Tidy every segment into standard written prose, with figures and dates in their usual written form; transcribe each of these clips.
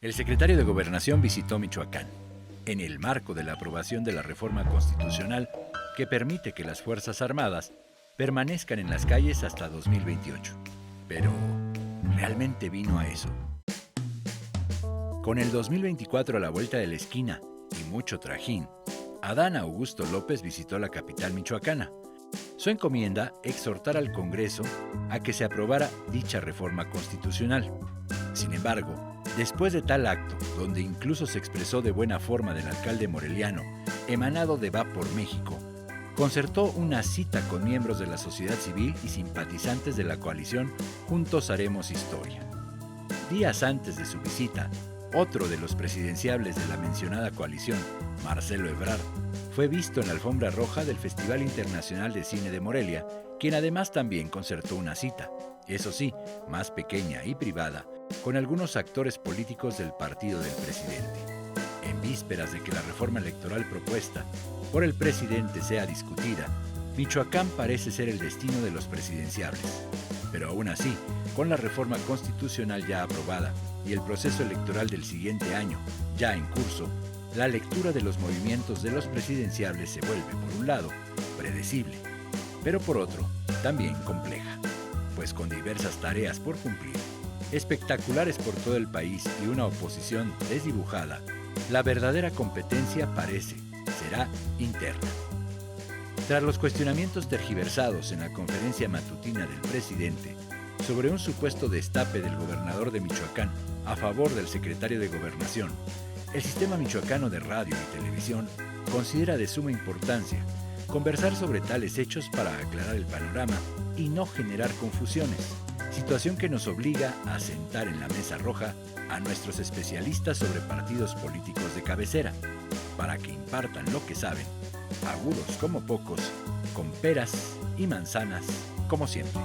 El secretario de Gobernación visitó Michoacán, en el marco de la aprobación de la reforma constitucional que permite que las Fuerzas Armadas permanezcan en las calles hasta 2028. Pero, ¿realmente vino a eso? Con el 2024 a la vuelta de la esquina y mucho trajín, Adán Augusto López visitó la capital michoacana. Su encomienda, exhortar al Congreso a que se aprobara dicha reforma constitucional. Sin embargo, después de tal acto, donde incluso se expresó de buena forma del alcalde moreliano, emanado de Va por México, concertó una cita con miembros de la sociedad civil y simpatizantes de la coalición Juntos Haremos Historia. Días antes de su visita, otro de los presidenciables de la mencionada coalición, Marcelo Ebrard, fue visto en la alfombra roja del Festival Internacional de Cine de Morelia, quien además también concertó una cita, eso sí, más pequeña y privada, con algunos actores políticos del partido del presidente. En vísperas de que la reforma electoral propuesta por el presidente sea discutida, Michoacán parece ser el destino de los presidenciables. Pero aún así, con la reforma constitucional ya aprobada y el proceso electoral del siguiente año ya en curso, la lectura de los movimientos de los presidenciables se vuelve, por un lado, predecible, pero por otro, también compleja, pues con diversas tareas por cumplir, espectaculares por todo el país y una oposición desdibujada, la verdadera competencia será interna. Tras los cuestionamientos tergiversados en la conferencia matutina del presidente sobre un supuesto destape del gobernador de Michoacán a favor del secretario de Gobernación, el Sistema Michoacano de Radio y Televisión considera de suma importancia conversar sobre tales hechos para aclarar el panorama y no generar confusiones, situación que nos obliga a sentar en la mesa roja a nuestros especialistas sobre partidos políticos de cabecera, para que impartan lo que saben, agudos como pocos, con peras y manzanas como siempre.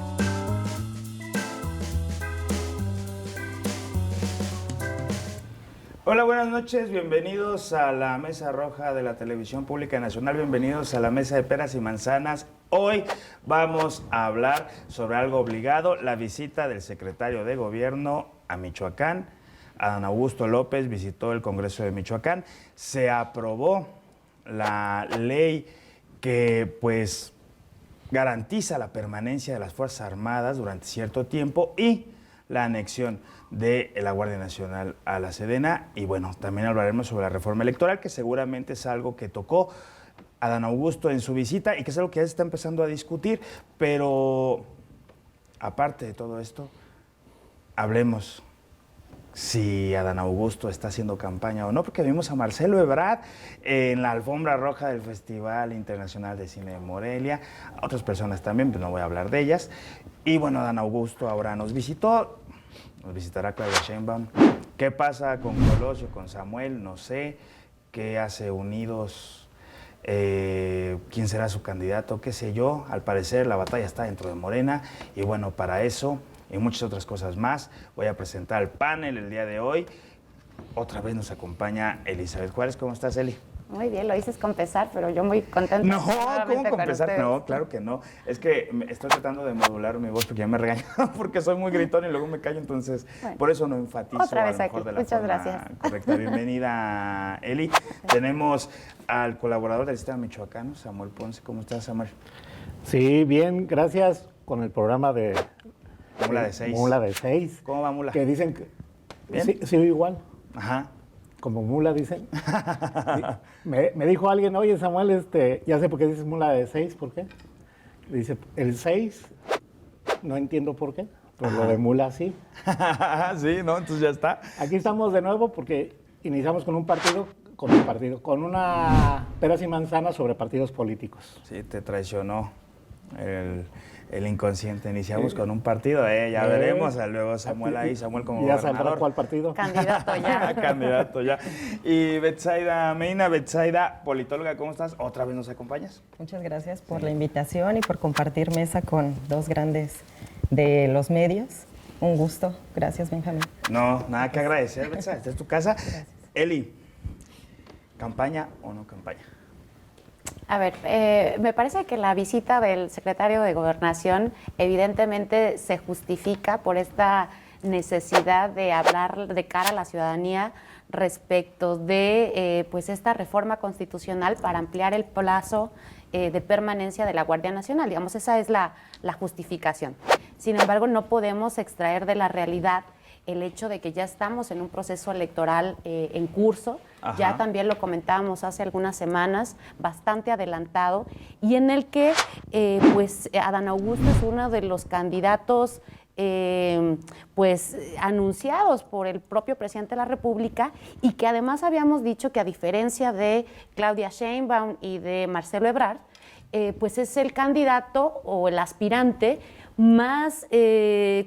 Hola, buenas noches, bienvenidos a la Mesa Roja de la Televisión Pública Nacional, bienvenidos a la Mesa de Peras y Manzanas. Hoy vamos a hablar sobre algo obligado, la visita del secretario de Gobierno a Michoacán. Adán Augusto López visitó el Congreso de Michoacán, se aprobó la ley que pues garantiza la permanencia de las Fuerzas Armadas durante cierto tiempo y la anexión de la Guardia Nacional a la Sedena. Y bueno, también hablaremos sobre la reforma electoral, que seguramente es algo que tocó Adán Augusto en su visita y que es algo que ya se está empezando a discutir. Pero aparte de todo esto, hablemos si Adán Augusto está haciendo campaña o no, porque vimos a Marcelo Ebrard en la alfombra roja del Festival Internacional de Cine de Morelia, a otras personas también, pero no voy a hablar de ellas. Y bueno, Adán Augusto ahora nos visitará Claudia Sheinbaum. ¿Qué pasa con Colosio, con Samuel? No sé. ¿Qué hace Unidos? ¿Quién será su candidato? ¿Qué sé yo? Al parecer la batalla está dentro de Morena y bueno, para eso y muchas otras cosas más, voy a presentar el panel el día de hoy. Otra vez nos acompaña Elizabeth Juárez. ¿Cómo estás, Eli? Muy bien, lo dices con pesar, pero yo muy contenta. No, ¿cómo con pesar? No, claro que no. Es que estoy tratando de modular mi voz porque ya me regañan porque soy muy gritón y luego me callo, entonces bueno, por eso no enfatizo otra vez a lo mejor aquí. De la Muchas forma gracias. Correcta. Bienvenida, Eli. Tenemos al colaborador del Sistema Michoacano, Samuel Ponce. ¿Cómo estás, Samuel? Sí, bien, gracias con el programa de Mula de 6. Mula de 6. ¿Cómo va Mula? Que dicen que ¿Bien? sí, igual. Ajá. Como mula, dicen. Sí. Me dijo alguien, oye, Samuel, ya sé por qué dices mula de 6, ¿por qué? Dice, el 6, no entiendo por qué, pero lo de mula sí. Sí, ¿no? Entonces ya está. Aquí estamos de nuevo porque iniciamos con con una peras y manzanas sobre partidos políticos. Sí, te traicionó el inconsciente. Iniciamos con un partido, ya veremos. Luego Samuel ahí, Samuel como ¿Ya gobernador. sabrá cuál partido? Candidato ya. Candidato ya. Y Betsaida Meina, Betsaida, politóloga, ¿cómo estás? ¿Otra vez nos acompañas? Muchas gracias por la invitación y por compartir mesa con dos grandes de los medios. Un gusto. Gracias, Benjamín. No, nada que agradecer, Betsaida. Esta es tu casa. Gracias. Eli, ¿campaña o no campaña? A ver, me parece que la visita del secretario de Gobernación evidentemente se justifica por esta necesidad de hablar de cara a la ciudadanía respecto de pues esta reforma constitucional para ampliar el plazo de permanencia de la Guardia Nacional. Digamos, esa es la justificación. Sin embargo, no podemos extraer de la realidad el hecho de que ya estamos en un proceso electoral en curso. Ajá. Ya también lo comentábamos hace algunas semanas, bastante adelantado, y en el que pues Adán Augusto es uno de los candidatos pues anunciados por el propio presidente de la República, y que además habíamos dicho que, a diferencia de Claudia Sheinbaum y de Marcelo Ebrard, pues es el candidato o el aspirante más,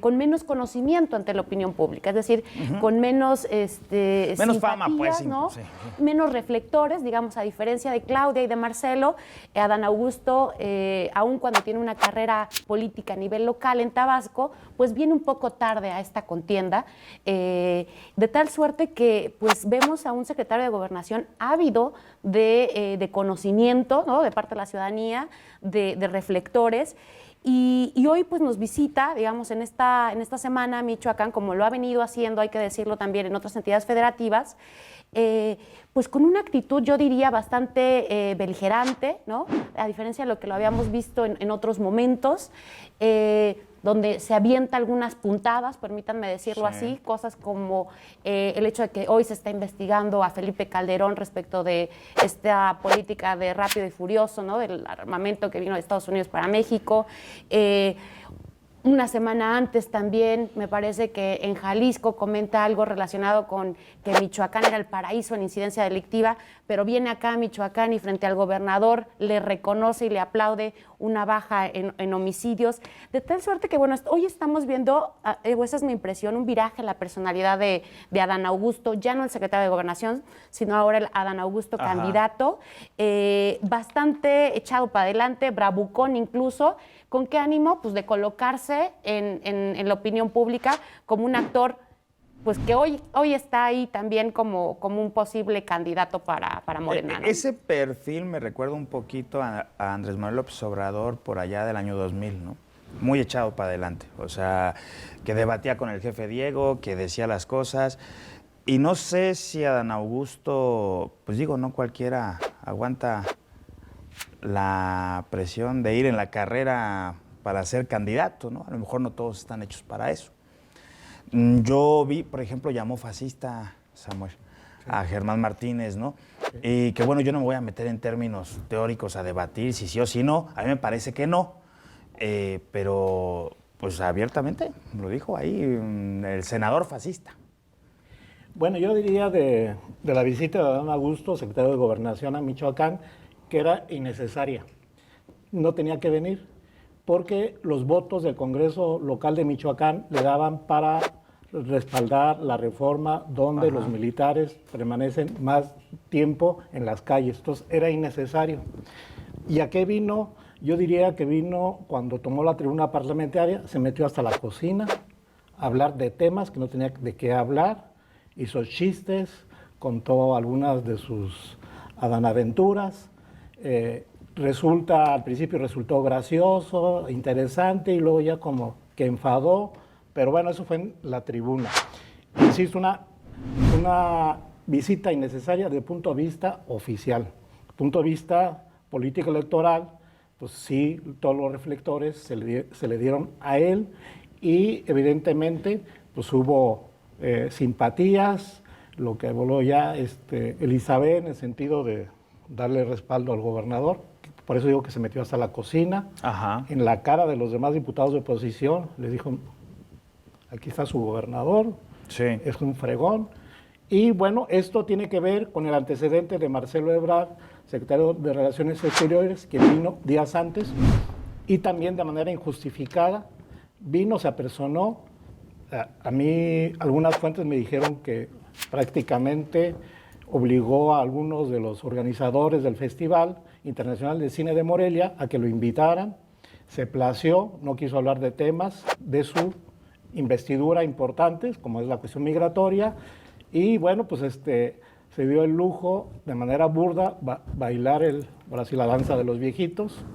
con menos conocimiento ante la opinión pública, es decir, con menos Menos fama, pues, ¿no? sí. Menos reflectores, digamos, a diferencia de Claudia y de Marcelo. Adán Augusto, aun cuando tiene una carrera política a nivel local en Tabasco, pues viene un poco tarde a esta contienda, de tal suerte que pues vemos a un secretario de Gobernación ávido de conocimiento, ¿no?, de parte de la ciudadanía, de reflectores. Y hoy pues nos visita, digamos, en esta semana Michoacán, como lo ha venido haciendo, hay que decirlo también, en otras entidades federativas, pues con una actitud, yo diría, bastante beligerante, ¿no?, a diferencia de lo que lo habíamos visto en otros momentos, donde se avienta algunas puntadas, permítanme decirlo así, cosas como el hecho de que hoy se está investigando a Felipe Calderón respecto de esta política de Rápido y Furioso, ¿no?, del armamento que vino de Estados Unidos para México. Una semana antes también me parece que en Jalisco comenta algo relacionado con que Michoacán era el paraíso en incidencia delictiva, pero viene acá a Michoacán y frente al gobernador le reconoce y le aplaude una baja en homicidios, de tal suerte que, bueno, hoy estamos viendo, esa es mi impresión, un viraje en la personalidad de Adán Augusto, ya no el secretario de Gobernación, sino ahora el Adán Augusto candidato, bastante echado para adelante, bravucón incluso. ¿Con qué ánimo? Pues de colocarse en la opinión pública como un actor, pues que hoy está ahí también como un posible candidato para Morena, ¿no? Ese perfil me recuerda un poquito a Andrés Manuel López Obrador por allá del año 2000, ¿no? Muy echado para adelante, o sea, que debatía con el jefe Diego, que decía las cosas. Y no sé si Adán Augusto, pues digo, no cualquiera aguanta la presión de ir en la carrera para ser candidato, ¿no? A lo mejor no todos están hechos para eso. Yo vi, por ejemplo, llamó fascista, Samuel, a Germán Martínez, ¿no? Sí. Y que bueno, yo no me voy a meter en términos teóricos a debatir si sí o si no, a mí me parece que no, pero pues abiertamente lo dijo ahí el senador fascista. Bueno, yo diría de la visita de Adán Augusto, secretario de Gobernación a Michoacán, que era innecesaria. No tenía que venir, porque los votos del Congreso local de Michoacán le daban para respaldar la reforma donde los militares permanecen más tiempo en las calles. Entonces era innecesario. ¿Y a qué vino? Yo diría que vino cuando tomó la tribuna parlamentaria, se metió hasta la cocina a hablar de temas que no tenía de qué hablar, hizo chistes, contó algunas de sus adanaventuras. Al principio resultó gracioso, interesante, y luego ya como que enfadó, pero bueno, eso fue en la tribuna. Insisto, una visita innecesaria desde el punto de vista oficial. Desde el punto de vista político electoral, pues sí, todos los reflectores se le dieron a él, y evidentemente pues hubo simpatías, lo que voló ya Elizabeth en el sentido de darle respaldo al gobernador. Por eso digo que se metió hasta la cocina, en la cara de los demás diputados de oposición. Les dijo, aquí está su gobernador, es un fregón. Y bueno, esto tiene que ver con el antecedente de Marcelo Ebrard, secretario de Relaciones Exteriores, que vino días antes y también de manera injustificada vino, se apersonó. A mí algunas fuentes me dijeron que prácticamente obligó a algunos de los organizadores del Festival Internacional de Cine de Morelia a que lo invitaran. Se plació, no quiso hablar de temas de su investidura importantes, como es la cuestión migratoria, y bueno, pues se dio el lujo, de manera burda, bailar ahora sí, la danza de los viejitos,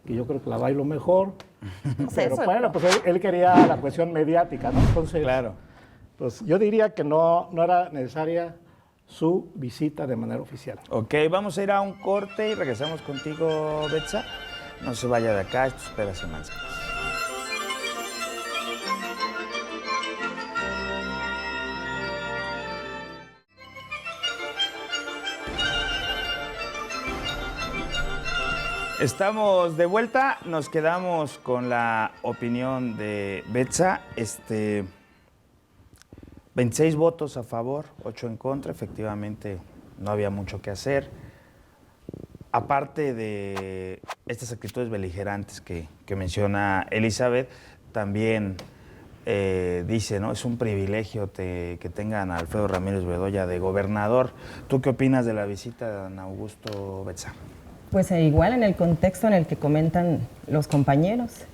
que yo creo que la bailo mejor. Pero bueno, pues él quería la cuestión mediática, ¿no? Entonces, claro. Entonces, yo diría que no era necesaria su visita de manera oficial. Ok, vamos a ir a un corte y regresamos contigo, Betsa. No se vaya de acá, esto es Peras y Manzanas. Estamos de vuelta, nos quedamos con la opinión de Betsa. 26 votos a favor, 8 en contra, efectivamente no había mucho que hacer. Aparte de estas actitudes beligerantes que menciona Elizabeth, también dice, ¿no? Es un privilegio que tengan a Alfredo Ramírez Bedoya de gobernador. ¿Tú qué opinas de la visita de don Augusto Betsa? Pues igual en el contexto en el que comentan los compañeros,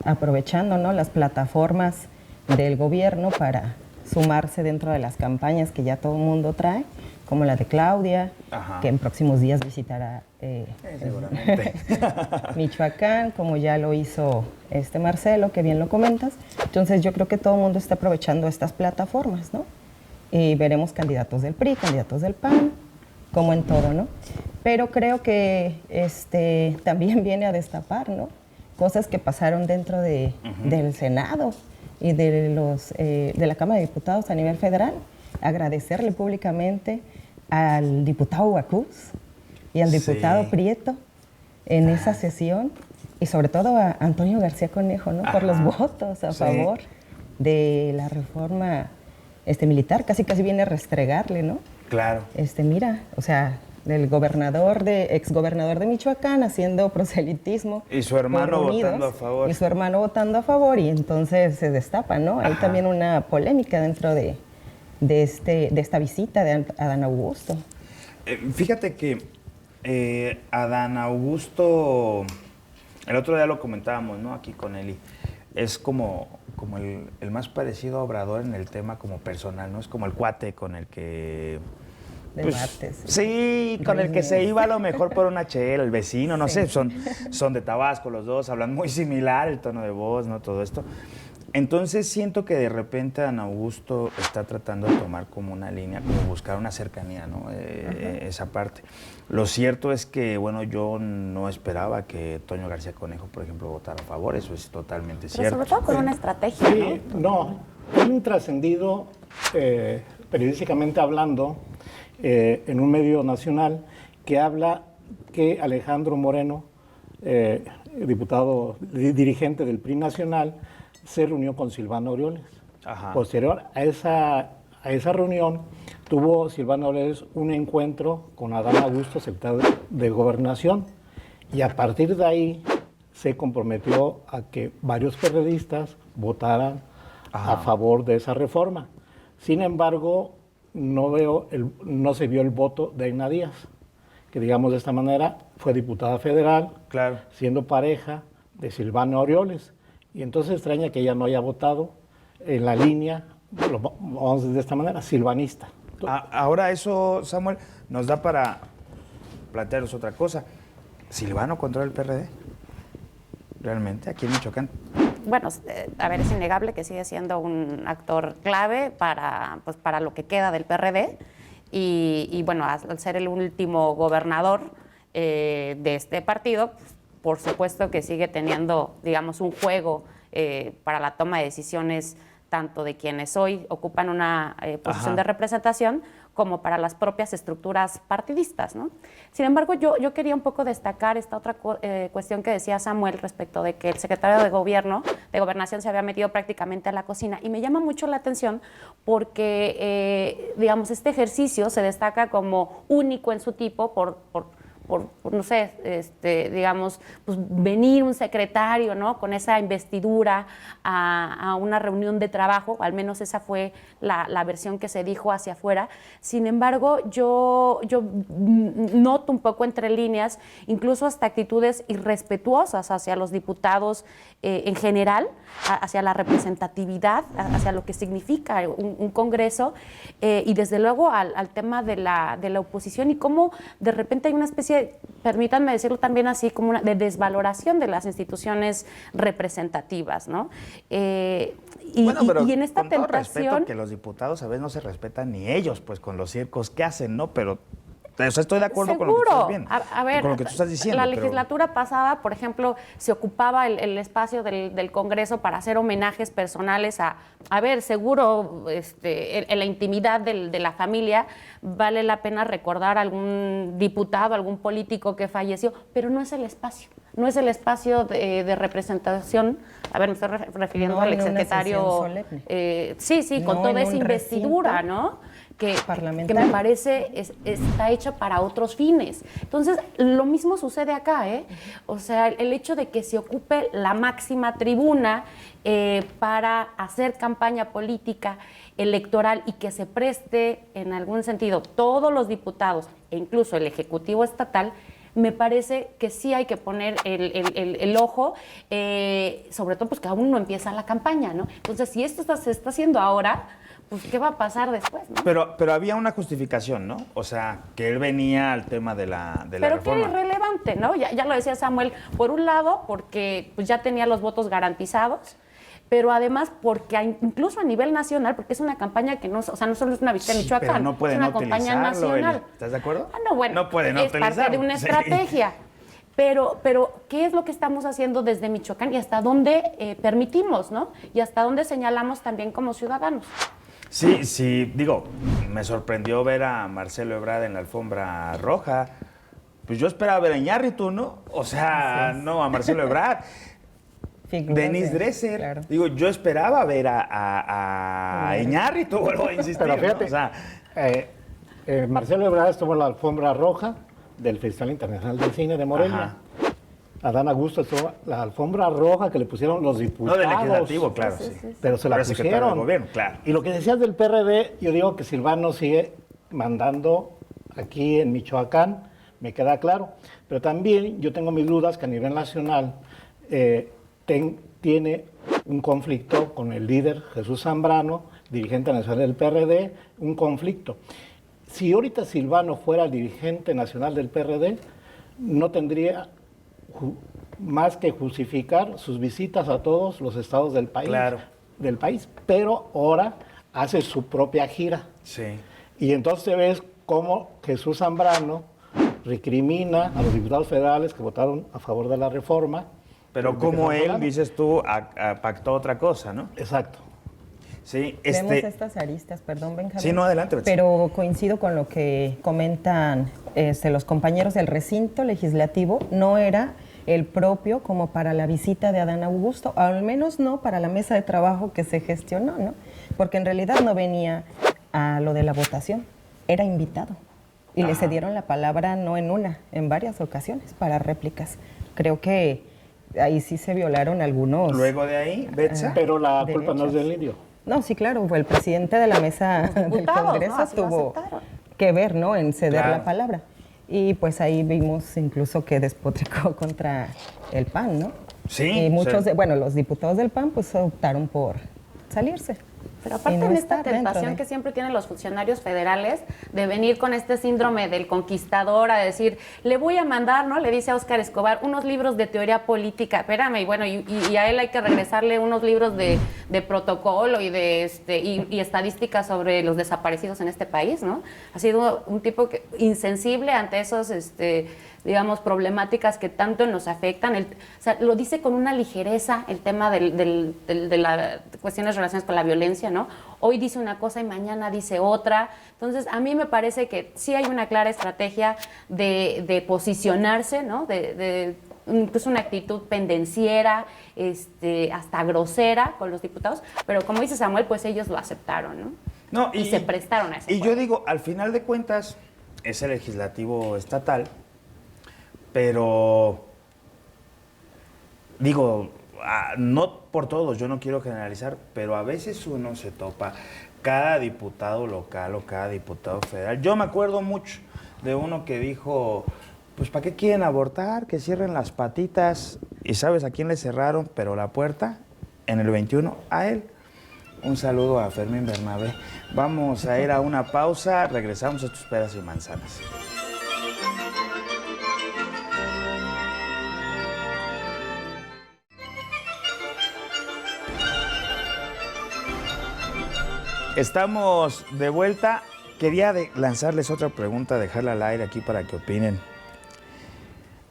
aprovechando, ¿no?, las plataformas del gobierno para sumarse dentro de las campañas que ya todo el mundo trae, como la de Claudia, Ajá. que en próximos días visitará Seguramente. Michoacán, como ya lo hizo Marcelo, que bien lo comentas. Entonces yo creo que todo el mundo está aprovechando estas plataformas, ¿no? Y veremos candidatos del PRI, candidatos del PAN, como en todo, ¿no? Pero creo que también viene a destapar, ¿no?, cosas que pasaron dentro del Senado y de la Cámara de Diputados a nivel federal. Agradecerle públicamente al diputado Huacuz y al diputado Prieto en esa sesión, y sobre todo a Antonio García Conejo, ¿no?, por los votos a favor de la reforma militar. Casi viene a restregarle, ¿no? Claro. Mira, o sea, del exgobernador de Michoacán haciendo proselitismo. Y su hermano votando a favor. Y su hermano votando a favor, y entonces se destapa, ¿no? Hay también una polémica dentro de esta visita de Adán Augusto. Fíjate que Adán Augusto, el otro día lo comentábamos, ¿no?, aquí con Eli, es como el más parecido a Obrador en el tema como personal, ¿no? Es como el cuate con el que... Debates. Sí, con el que se iba a lo mejor por una chela, el vecino, no sé, son de Tabasco los dos, hablan muy similar el tono de voz, ¿no?, todo esto. Entonces siento que de repente Adán Augusto está tratando de tomar como una línea, como buscar una cercanía, ¿no? Esa parte. Lo cierto es que, bueno, yo no esperaba que Toño García Conejo, por ejemplo, votara a favor, eso es totalmente Pero cierto. sobre todo con una estrategia, Sí, no, hay un trascendido, periodísticamente hablando, en un medio nacional, que habla que Alejandro Moreno, diputado, dirigente del PRI nacional, se reunió con Silvano Aureoles. Ajá. Posterior a esa reunión, tuvo Silvano Aureoles un encuentro con Adán Augusto, secretario de Gobernación, y a partir de ahí se comprometió a que varios periodistas votaran a favor de esa reforma. Sin embargo, no se vio el voto de Aina Díaz, que, digamos de esta manera, fue diputada federal, Claro. siendo pareja de Silvano Aureoles. Y entonces extraña que ella no haya votado en la línea, vamos a decir de esta manera, silvanista. Ahora eso, Samuel, nos da para plantearnos otra cosa. ¿Silvano controla el PRD? ¿Realmente? Aquí en Michoacán. Bueno, a ver, es innegable que sigue siendo un actor clave para lo que queda del PRD y bueno, al ser el último gobernador de este partido, por supuesto que sigue teniendo, digamos, un juego para la toma de decisiones tanto de quienes hoy ocupan una posición de representación como para las propias estructuras partidistas, ¿no? Sin embargo, yo quería un poco destacar esta otra cuestión que decía Samuel respecto de que el secretario de Gobernación se había metido prácticamente a la cocina, y me llama mucho la atención porque, digamos, este ejercicio se destaca como único en su tipo por no sé, digamos, pues venir un secretario, ¿no?, con esa investidura a una reunión de trabajo, al menos esa fue la versión que se dijo hacia afuera. Sin embargo, yo noto un poco entre líneas, incluso hasta actitudes irrespetuosas hacia los diputados en general, hacia la representatividad, hacia lo que significa un Congreso, y desde luego al tema de la oposición y cómo de repente hay una especie especie, permítanme decirlo también así, como una de desvaloración de las instituciones representativas, ¿no? Pero y en esta con todo respeto, tentación... que los diputados a veces no se respetan ni ellos, pues con los circos que hacen, ¿no? Pero o sea, estoy de acuerdo con lo que tú estás viendo, A ver, con lo que tú estás diciendo. la pero- legislatura pasada, por ejemplo, se ocupaba el espacio del Congreso para hacer homenajes personales a ver, seguro, en la intimidad de la familia, vale la pena recordar a algún diputado, algún político que falleció, pero no es el espacio. No es el espacio de representación. A ver, me estoy refiriendo No al en una exsecretario. sesión solemne. Sí, con No toda en esa un investidura, recinto ¿no? Que parlamentario. me parece está hecha para otros fines. Entonces, lo mismo sucede acá, ¿eh? O sea, el hecho de que se ocupe la máxima tribuna para hacer campaña política electoral y que se preste, en algún sentido, todos los diputados e incluso el Ejecutivo Estatal, me parece que sí hay que poner el ojo, sobre todo pues que aún no empieza la campaña, ¿no? Entonces, si esto se está haciendo ahora, pues ¿qué va a pasar después, no? Pero había una justificación, ¿no? O sea, que él venía al tema de la Pero que reforma. era irrelevante, ¿no? Ya lo decía Samuel, por un lado, porque pues, ya tenía los votos garantizados, pero además porque incluso a nivel nacional, porque es una campaña que no, o sea, no solo es una visita en Sí, Michoacán, pero no puede es una no campaña utilizarlo, nacional. Eli. ¿Estás de acuerdo? Ah, no, bueno, No puede no es parte de utilizarlo, una sí. estrategia. Pero, ¿qué es lo que estamos haciendo desde Michoacán y hasta dónde permitimos, ¿no? Y hasta dónde señalamos también como ciudadanos. Sí, digo, me sorprendió ver a Marcelo Ebrard en la alfombra roja. Pues yo esperaba ver a Iñárritu, ¿no? O sea, no, a Marcelo Ebrard. Figuras Denise de- Dresser. claro. Digo, yo esperaba ver a Iñárritu, vuelvo a insistir. Pero ¿no? fíjate, O sea, Marcelo Ebrard estuvo en la alfombra roja del Festival Internacional del Cine de Morelia. Ajá. Adán Augusto estuvo en la alfombra roja que le pusieron los no diputados. del legislativo, claro, sí. Pero se la Pero es secretario pusieron. del gobierno, claro. Y lo que decías del PRD, yo digo que Silvano sigue mandando aquí en Michoacán, me queda claro. Pero también yo tengo mis dudas que a nivel nacional tiene un conflicto con el líder Jesús Zambrano, dirigente nacional del PRD, un conflicto. Si ahorita Silvano fuera el dirigente nacional del PRD, no tendría más que justificar sus visitas a todos los estados del país, Claro. pero ahora hace su propia gira. Sí. Y entonces ves cómo Jesús Zambrano recrimina a los diputados federales que votaron a favor de la reforma. Pero de como que él, estamos dices tú, pactó otra cosa, ¿no? hablando. Exacto. Sí, Vemos estas aristas, perdón, Benjamín. Sí, no, adelante, Betsy. Pero coincido con lo que comentan los compañeros del recinto legislativo. No era el propio como para la visita de Adán Augusto, al menos no para la mesa de trabajo que se gestionó, ¿no? Porque en realidad no venía a lo de la votación, era invitado. Y le cedieron la palabra no en una, en varias ocasiones para réplicas. Creo que ahí sí se violaron algunos. Luego de ahí, Betsa. Pero la culpa no es derechos. del indio. No, sí, claro, fue el presidente de la mesa del diputados, Congreso ¿no? Así lo tuvo aceptaron. que ver, ¿no? En ceder Claro. la palabra. Y pues ahí vimos incluso que despotricó contra el PAN, ¿no? Sí, Y muchos, sí. los diputados del PAN pues optaron por salirse. Pero aparte Y no en esta estar dentro tentación de- que siempre tienen los funcionarios federales de venir con este síndrome del conquistador a decir, le voy a mandar, ¿no? Le dice a Óscar Escobar, unos libros de teoría política, espérame, y bueno, y a él hay que regresarle unos libros de protocolo y de y estadísticas sobre los desaparecidos en este país, ¿no? Ha sido un tipo insensible ante esos digamos, problemáticas que tanto nos afectan. O sea, lo dice con una ligereza el tema de las cuestiones relacionadas con la violencia, ¿no? Hoy dice una cosa y mañana dice otra. Entonces, a mí me parece que sí hay una clara estrategia de posicionarse, ¿no? Incluso una actitud pendenciera, hasta grosera con los diputados, pero como dice Samuel, pues ellos lo aceptaron, ¿no? No, y se prestaron a eso. Y yo digo, al final de cuentas, es el legislativo estatal, pero digo, no por todos, yo no quiero generalizar, pero a veces uno se topa cada diputado local o cada diputado federal. Yo me acuerdo mucho de uno que dijo, pues ¿para qué quieren abortar? Que cierren las patitas. ¿Y sabes a quién le cerraron, pero la puerta? En el 21, a él. Un saludo a Fermín Bernabé. Vamos a ir a una pausa, regresamos a tus peras y manzanas. Estamos de vuelta. Quería lanzarles otra pregunta, dejarla al aire aquí para que opinen.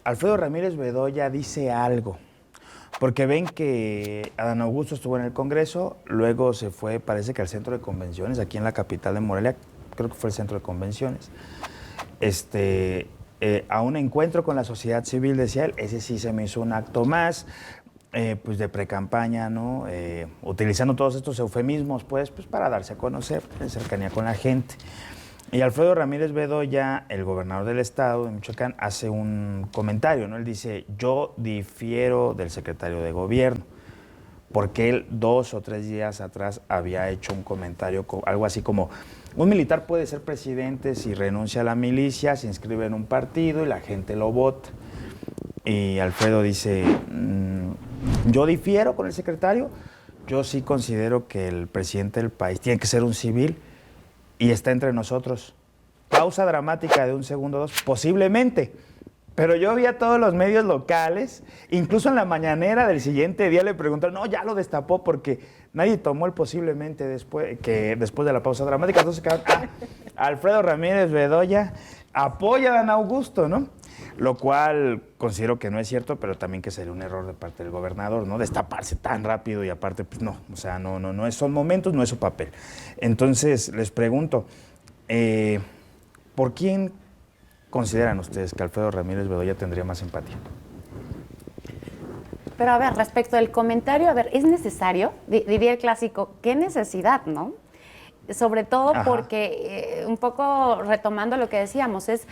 Alfredo Ramírez Bedoya dice algo, porque ven que Adán Augusto estuvo en el Congreso, luego se fue, parece que al centro de convenciones, aquí en la capital de Morelia, creo que fue el centro de convenciones, a un encuentro con la sociedad civil, decía él, ese sí se me hizo un acto más, pues de precampaña, ¿no? Utilizando todos estos eufemismos, pues para darse a conocer, en cercanía con la gente. Y Alfredo Ramírez Bedoya, el gobernador del estado de Michoacán, hace un comentario, ¿no? Él dice, yo difiero del secretario de gobierno, porque él 2 o 3 días atrás había hecho un comentario, algo así como, un militar puede ser presidente si renuncia a la milicia, se inscribe en un partido y la gente lo vota. Y Alfredo dice, yo difiero con el secretario, yo sí considero que el presidente del país tiene que ser un civil y está entre nosotros. Pausa dramática de 1 segundo, 2, posiblemente. Pero yo vi a todos los medios locales, incluso en la mañanera del siguiente día le preguntaron, no, ya lo destapó porque nadie tomó el posiblemente después de la pausa dramática. Entonces quedaron, Alfredo Ramírez Bedoya apoya a Dan Augusto, ¿no? Lo cual considero que no es cierto, pero también que sería un error de parte del gobernador, ¿no? Destaparse tan rápido y aparte, pues no, o sea, no son momentos, no es su papel. Entonces, les pregunto, ¿por quién consideran ustedes que Alfredo Ramírez Bedoya tendría más empatía? Pero a ver, respecto del comentario, a ver, ¿es necesario? Diría el clásico, ¿qué necesidad, no? Sobre todo porque, un poco retomando lo que decíamos, es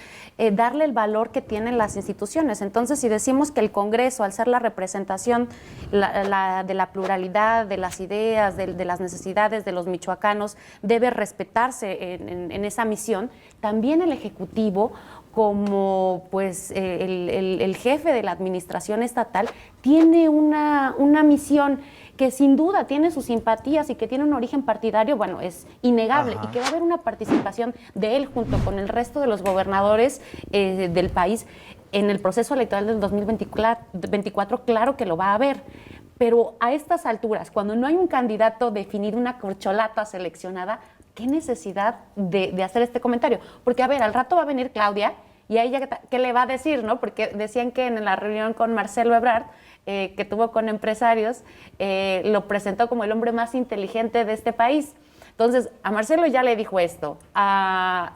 darle el valor que tienen las instituciones. Entonces, si decimos que el Congreso, al ser la representación de la pluralidad, de las ideas, de las necesidades de los michoacanos, debe respetarse en esa misión, también el Ejecutivo, como pues el jefe de la administración estatal, tiene una misión que sin duda tiene sus simpatías y que tiene un origen partidario, bueno, es innegable, y que va a haber una participación de él junto con el resto de los gobernadores del país en el proceso electoral del 2024, claro que lo va a haber. Pero a estas alturas, cuando no hay un candidato definido, una corcholata seleccionada, ¿qué necesidad de hacer este comentario? Porque, a ver, al rato va a venir Claudia y a ella, ¿qué le va a decir, no? Porque decían que en la reunión con Marcelo Ebrard, que tuvo con empresarios, lo presentó como el hombre más inteligente de este país. Entonces, a Marcelo ya le dijo esto, a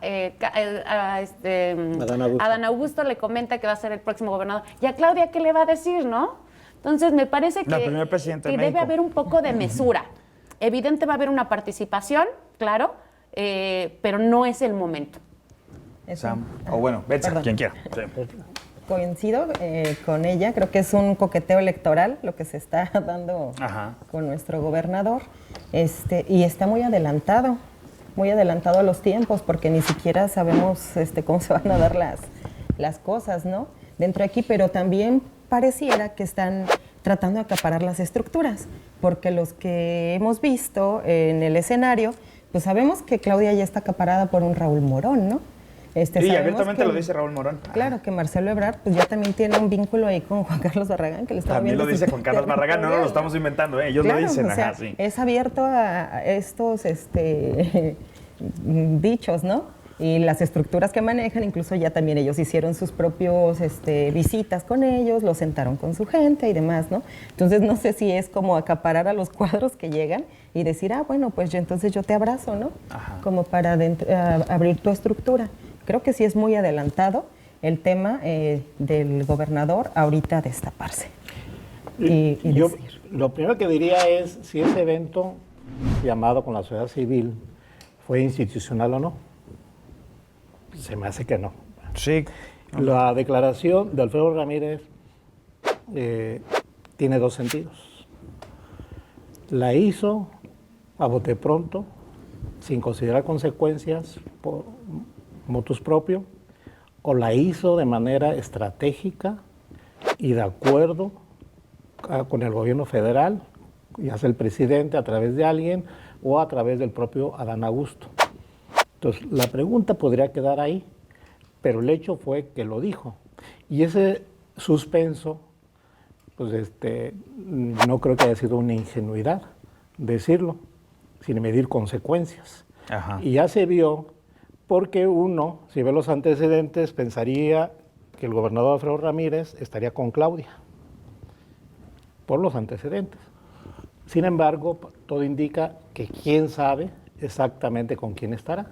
Adán Augusto le comenta que va a ser el próximo gobernador, y a Claudia, ¿qué le va a decir, no? Entonces, me parece que debe haber un poco de mesura. Evidente va a haber una participación, claro, pero no es el momento. Sam, o bueno, Betsa, quien quiera. Sí. Coincido con ella, creo que es un coqueteo electoral lo que se está dando con nuestro gobernador, y está muy adelantado a los tiempos, porque ni siquiera sabemos cómo se van a dar las cosas, ¿no? Dentro de aquí, pero también pareciera que están tratando de acaparar las estructuras, porque los que hemos visto en el escenario, pues sabemos que Claudia ya está acaparada por un Raúl Morón, ¿no? Sí, abiertamente lo dice Raúl Morón. Claro, que Marcelo Ebrard pues ya también tiene un vínculo ahí con Juan Carlos Barragán, que le estaba viendo. También lo dice Juan Carlos Barragán, no lo estamos inventando, ellos lo dicen. O sea, sí. Es abierto a estos dichos, ¿no? Y las estructuras que manejan, incluso ya también ellos hicieron sus propios visitas con ellos, los sentaron con su gente y demás, ¿no? Entonces no sé si es como acaparar a los cuadros que llegan y decir, bueno, pues entonces yo te abrazo, ¿no? Como para abrir tu estructura. Creo que sí es muy adelantado el tema del gobernador ahorita destaparse. Y yo lo primero que diría es si ese evento llamado con la sociedad civil fue institucional o no. Se me hace que no. Sí. La declaración de Alfredo Ramírez tiene 2 sentidos. La hizo a bote pronto, sin considerar consecuencias por motus propio, o la hizo de manera estratégica y de acuerdo con el gobierno federal, ya sea el presidente a través de alguien o a través del propio Adán Augusto. Entonces, la pregunta podría quedar ahí, pero el hecho fue que lo dijo. Y ese suspenso, pues no creo que haya sido una ingenuidad decirlo. sin medir consecuencias. Ajá. Y ya se vio porque uno, si ve los antecedentes, pensaría que el gobernador Alfredo Ramírez estaría con Claudia, por los antecedentes. Sin embargo, todo indica que quién sabe exactamente con quién estará.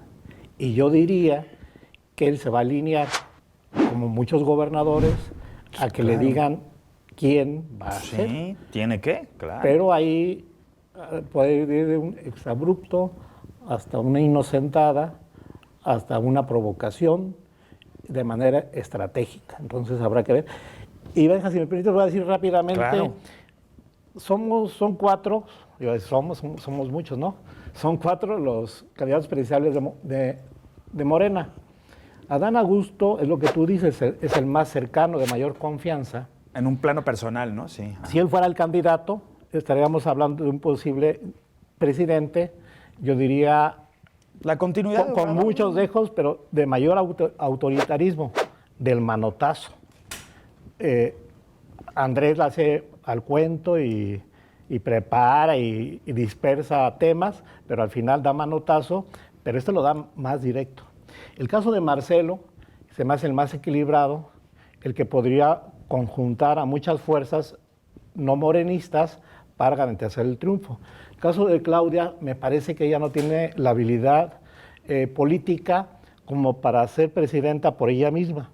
Y yo diría que él se va a alinear, como muchos gobernadores, a que le digan quién va a ser. Sí, tiene que, claro. Pero ahí puede ir de un exabrupto hasta una inocentada, hasta una provocación de manera estratégica. Entonces habrá que ver. Y Benja, si me permites, voy a decir rápidamente, Claro. son cuatro, somos muchos, ¿no? Son cuatro los candidatos presidenciales de Morena. Adán Augusto, es lo que tú dices, es el más cercano, de mayor confianza. En un plano personal, ¿no? Sí. Si él fuera el candidato, estaríamos hablando de un posible presidente, yo diría, La continuidad. con muchos dejos, pero de mayor autoritarismo, del manotazo. Andrés la hace al cuento y prepara y dispersa temas, pero al final da manotazo, pero este lo da más directo. El caso de Marcelo se me hace el más equilibrado, el que podría conjuntar a muchas fuerzas no morenistas para garantizar el triunfo. El caso de Claudia, me parece que ella no tiene la habilidad política como para ser presidenta por ella misma.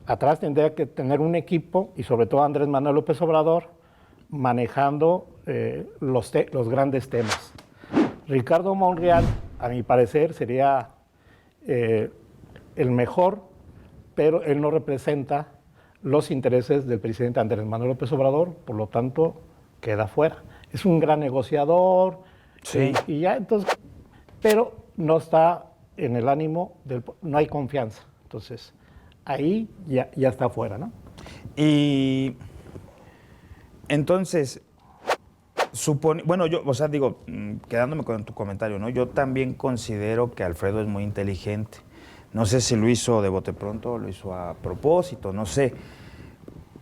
Atrás tendría que tener un equipo, y sobre todo Andrés Manuel López Obrador, manejando los grandes temas. Ricardo Monreal, a mi parecer, sería el mejor, pero él no representa los intereses del presidente Andrés Manuel López Obrador, por lo tanto, queda fuera. Es un gran negociador, Sí. y ya, entonces, pero no está en el ánimo, no hay confianza. Entonces, ahí ya está fuera, ¿no? Y entonces, bueno, yo, o sea, digo, quedándome con tu comentario, ¿no? Yo también considero que Alfredo es muy inteligente. No sé si lo hizo de bote pronto o lo hizo a propósito, no sé.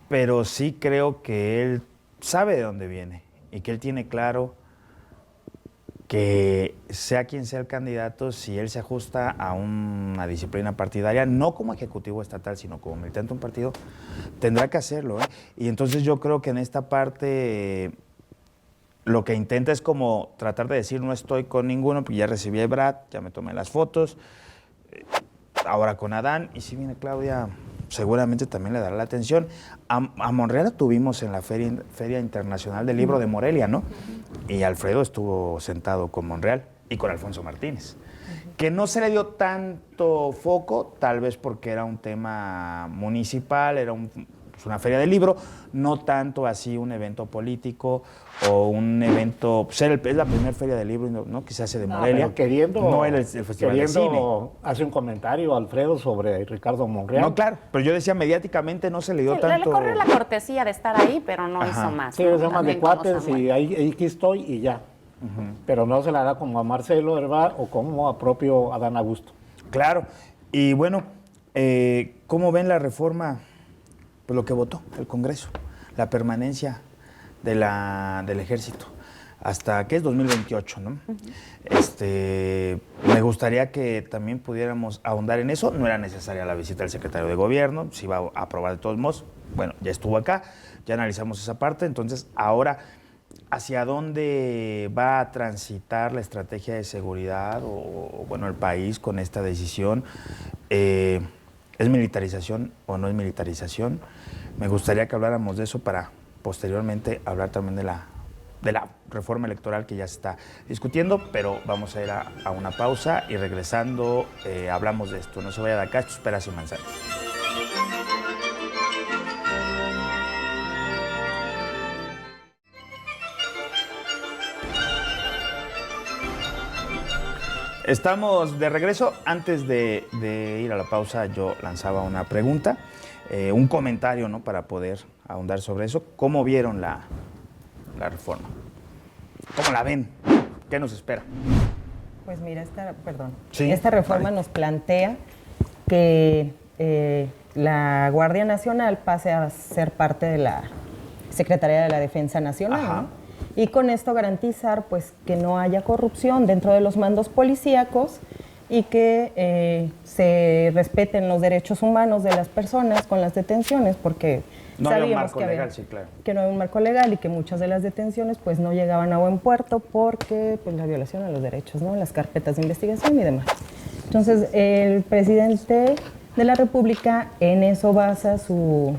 Pero sí creo que él sabe de dónde viene y que él tiene claro que sea quien sea el candidato, si él se ajusta a una disciplina partidaria, no como ejecutivo estatal, sino como militante de un partido, tendrá que hacerlo, ¿eh? Y entonces yo creo que en esta parte lo que intenta es como tratar de decir no estoy con ninguno, porque ya recibí a Brad, ya me tomé las fotos, ahora con Adán, y si viene Claudia, seguramente también le dará la atención. A Monreal la tuvimos en la Feria Internacional del Libro de Morelia, ¿no? Y Alfredo estuvo sentado con Monreal y con Alfonso Martínez. Que no se le dio tanto foco, tal vez porque era un tema municipal, era una feria del libro, no tanto así un evento político o un evento, pues es la primera feria del libro, ¿no? Que se hace de Morelia. Pero queriendo, no era el festival de cine. Hace un comentario Alfredo sobre Ricardo Monreal. No, claro, pero yo decía mediáticamente no se le dio Sí, tanto. le corre la cortesía de estar ahí, pero no Ajá. hizo más. Sí, ¿no? es más de También como cuates Samuel. y ahí aquí estoy y ya. Pero no se la da como a Marcelo, ¿verdad? O como a propio Adán Augusto. Claro, y bueno, ¿cómo ven la reforma? Pues lo que votó el Congreso, la permanencia del Ejército, hasta que es 2028, ¿no? Me gustaría que también pudiéramos ahondar en eso. No era necesaria la visita del secretario de Gobierno, se iba a aprobar de todos modos. Bueno, ya estuvo acá, ya analizamos esa parte, entonces ahora, ¿hacia dónde va a transitar la estrategia de seguridad o bueno, el país con esta decisión? ¿Es militarización o no es militarización? Me gustaría que habláramos de eso para posteriormente hablar también de la reforma electoral que ya se está discutiendo, pero vamos a ir a una pausa y regresando hablamos de esto. No se vaya de acá, esto es Peras y Manzanas. Estamos de regreso. Antes de ir a la pausa, yo lanzaba una pregunta, un comentario, ¿no? Para poder ahondar sobre eso. ¿Cómo vieron la reforma? ¿Cómo la ven? ¿Qué nos espera? Pues mira, Sí, esta reforma vale. nos plantea que la Guardia Nacional pase a ser parte de la Secretaría de la Defensa Nacional, Ajá. ¿no? y con esto garantizar pues que no haya corrupción dentro de los mandos policíacos y que se respeten los derechos humanos de las personas con las detenciones, porque no había un sabíamos marco que legal, sí, claro. que no había un marco legal y que muchas de las detenciones pues no llegaban a buen puerto porque pues la violación a los derechos, ¿no? Las carpetas de investigación y demás. Entonces, el presidente de la República en eso basa su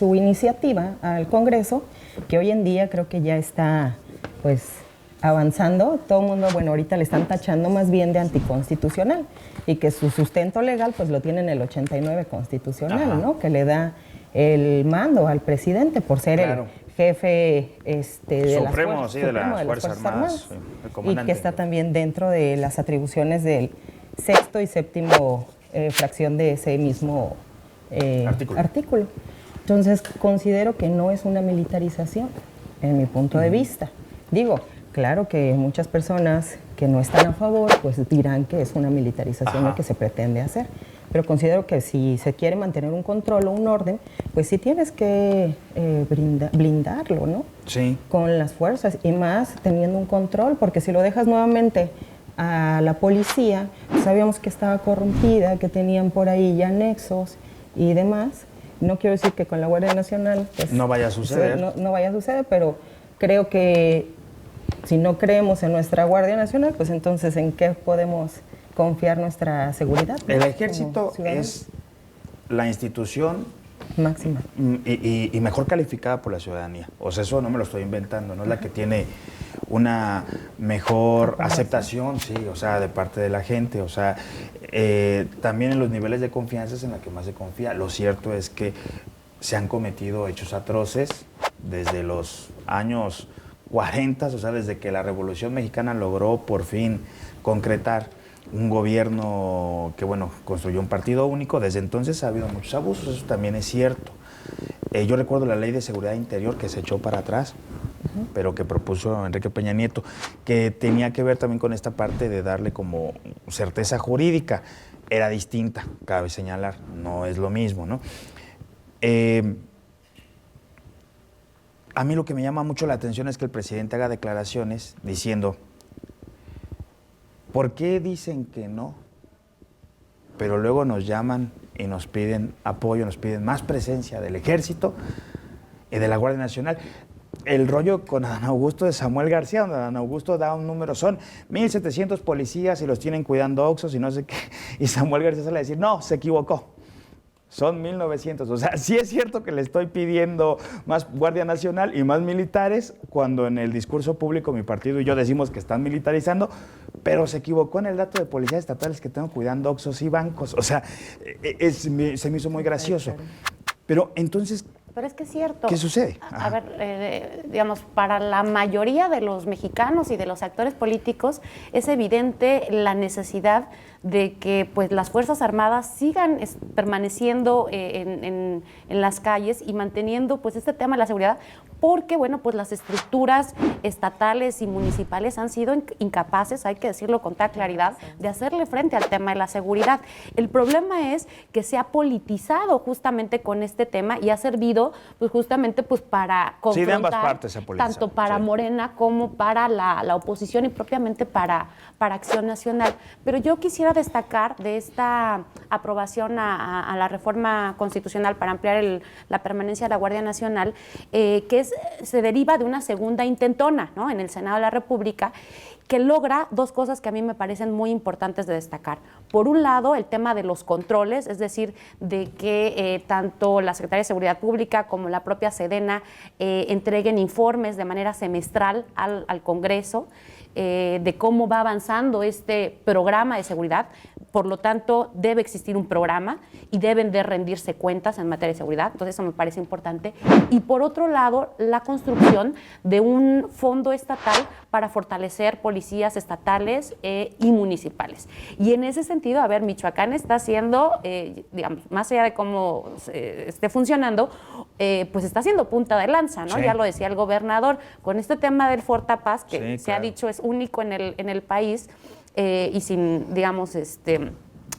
iniciativa al Congreso, que hoy en día creo que ya está pues avanzando. Todo el mundo, bueno, ahorita le están tachando más bien de anticonstitucional y que su sustento legal pues lo tiene en el 89 constitucional, Ajá. ¿no? Que le da el mando al presidente por ser Claro. el jefe de Supremo, las sí, de las Supremo Fuerzas Armadas, sí, el y comandante. que está también dentro de las atribuciones del sexto y séptimo fracción de ese mismo artículo. Entonces, considero que no es una militarización, en mi punto de vista. Digo, claro que muchas personas que no están a favor, pues dirán que es una militarización lo que se pretende hacer. Pero considero que si se quiere mantener un control o un orden, pues sí tienes que blindarlo, ¿no? Sí. Con las fuerzas y más teniendo un control, porque si lo dejas nuevamente a la policía, pues sabíamos que estaba corrompida, que tenían por ahí ya nexos y demás. No quiero decir que con la Guardia Nacional pues, no vaya a suceder. No vaya a suceder, pero creo que si no creemos en nuestra Guardia Nacional, pues entonces ¿en qué podemos confiar nuestra seguridad? El ¿no? ejército Como ciudadanos. es la institución Máxima. y mejor calificada por la ciudadanía. O sea, eso no me lo estoy inventando, no es la que tiene una mejor aceptación, sí, o sea, de parte de la gente. O sea, también en los niveles de confianza es en la que más se confía. Lo cierto es que se han cometido hechos atroces desde los años 40, o sea, desde que la Revolución Mexicana logró por fin concretar un gobierno que, bueno, construyó un partido único. Desde entonces ha habido muchos abusos, eso también es cierto. Yo recuerdo la Ley de Seguridad Interior que se echó para atrás, pero que propuso Enrique Peña Nieto, que tenía que ver también con esta parte de darle como certeza jurídica. Era distinta, cabe señalar, no es lo mismo, ¿no? A mí lo que me llama mucho la atención es que el presidente haga declaraciones diciendo: ¿por qué dicen que no? Pero luego nos llaman y nos piden apoyo, nos piden más presencia del Ejército y de la Guardia Nacional. El rollo con Adán Augusto de Samuel García, donde Adán Augusto da un número, son 1,700 policías y los tienen cuidando oxos y no sé qué. Y Samuel García sale a decir: no, se equivocó. Son 1,900. O sea, sí es cierto que le estoy pidiendo más Guardia Nacional y más militares, cuando en el discurso público mi partido y yo decimos que están militarizando, pero se equivocó en el dato de policías estatales que tengo cuidando oxos y bancos. O sea, se me hizo muy gracioso. Pero entonces, Pero es que es cierto. ¿qué sucede? A ver, digamos, para la mayoría de los mexicanos y de los actores políticos es evidente la necesidad de que pues, las Fuerzas Armadas sigan permaneciendo en las calles y manteniendo pues, este tema de la seguridad, porque bueno, pues, las estructuras estatales y municipales han sido incapaces, hay que decirlo con toda claridad, de hacerle frente al tema de la seguridad. El problema es que se ha politizado justamente con este tema y ha servido pues, justamente pues, para confrontar, sí, de ambas partes se ha politizado, tanto para sí. Morena como para la oposición y propiamente para Acción Nacional. Pero yo quisiera destacar de esta aprobación a la reforma constitucional para ampliar la permanencia de la Guardia Nacional, que se deriva de una segunda intentona, ¿no?, en el Senado de la República, que logra dos cosas que a mí me parecen muy importantes de destacar. Por un lado, el tema de los controles, es decir, de que tanto la Secretaría de Seguridad Pública como la propia Sedena entreguen informes de manera semestral al Congreso de cómo va avanzando este programa de seguridad. Por lo tanto, debe existir un programa y deben de rendirse cuentas en materia de seguridad. Entonces, eso me parece importante. Y por otro lado, la construcción de un fondo estatal para fortalecer policías estatales y municipales. Y en ese sentido, a ver, Michoacán está haciendo, digamos, más allá de cómo esté funcionando, pues está haciendo punta de lanza, ¿no? Sí. Ya lo decía el gobernador, con este tema del Fortapaz, que Sí, se ha claro. dicho es único en el país, y sin, digamos,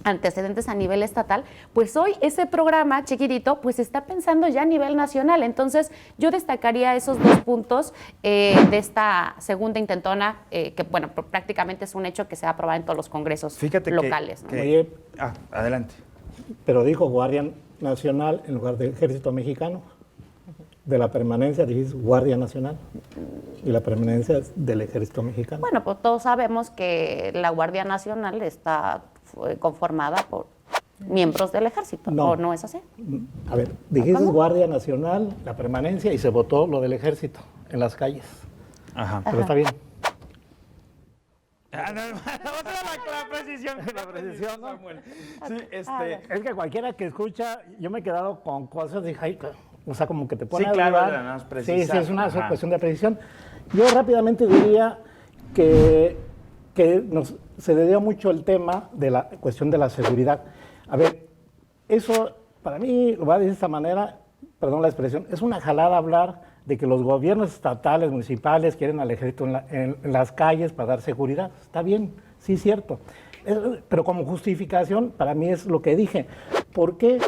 antecedentes a nivel estatal, pues hoy ese programa chiquitito pues está pensando ya a nivel nacional. Entonces yo destacaría esos 2 puntos de esta segunda intentona, que bueno, prácticamente es un hecho que se va a aprobar en todos los congresos locales. ¿No? Oye, adelante. pero dijo Guardia Nacional en lugar del Ejército Mexicano. De la permanencia dijiste Guardia Nacional y la permanencia es del Ejército Mexicano. Bueno, pues todos sabemos que la Guardia Nacional está conformada por miembros del ejército, No. ¿o no es así? A ver, dijiste ¿Cómo? Guardia Nacional, la permanencia y se votó lo del ejército en las calles. Ajá. Pero está bien. La precisión. Samuel. Sí, Es que cualquiera que escucha, yo me he quedado con cosas de o sea, como que te pone Sí, a claro, dudar. nada más Sí, precisar. es una Ajá. cuestión de precisión. Yo rápidamente diría que se le dio mucho el tema de la cuestión de la seguridad. A ver, eso para mí, lo voy a decir de esta manera, perdón la expresión, es una jalada hablar de que los gobiernos estatales, municipales quieren al ejército en las calles para dar seguridad. Está bien, sí, cierto. Pero como justificación, para mí es lo que dije. ¿Por qué?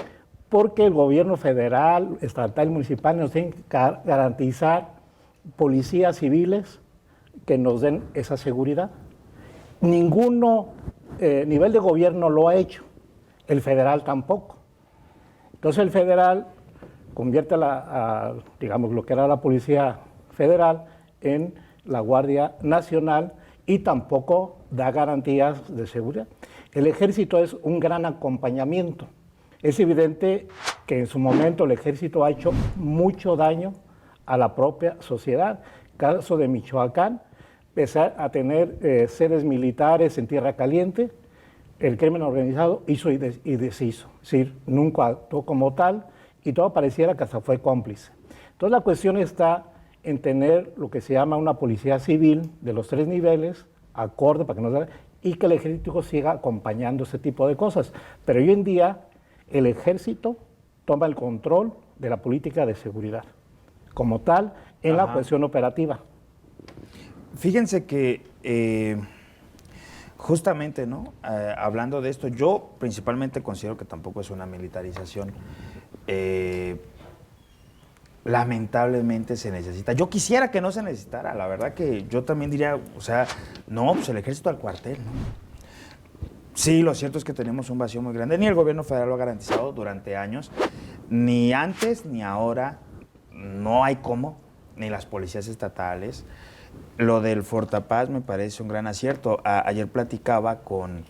Porque el gobierno federal, estatal, municipal nos tienen que garantizar policías civiles que nos den esa seguridad. Ninguno nivel de gobierno lo ha hecho, el federal tampoco. Entonces el federal convierte digamos, lo que era la Policía Federal en la Guardia Nacional y tampoco da garantías de seguridad. El ejército es un gran acompañamiento. Es evidente que en su momento el ejército ha hecho mucho daño a la propia sociedad. Caso de Michoacán, empezar a tener sedes militares en tierra caliente, el crimen organizado hizo y deshizo. Es decir, nunca actuó como tal y todo pareciera que hasta fue cómplice. Entonces la cuestión está en tener lo que se llama una policía civil de los 3 niveles, acorde para que no se... y que el ejército siga acompañando ese tipo de cosas. Pero hoy en día el ejército toma el control de la política de seguridad, como tal, en la cuestión operativa. Fíjense que justamente, ¿no? Hablando de esto, yo principalmente considero que tampoco es una militarización. Lamentablemente se necesita. Yo quisiera que no se necesitara, la verdad que yo también diría, o sea, no, pues el ejército al cuartel, ¿no? Sí, lo cierto es que tenemos un vacío muy grande. Ni el gobierno federal lo ha garantizado durante años, ni antes ni ahora, no hay cómo, ni las policías estatales. Lo del Fortapaz me parece un gran acierto. Ayer platicaba con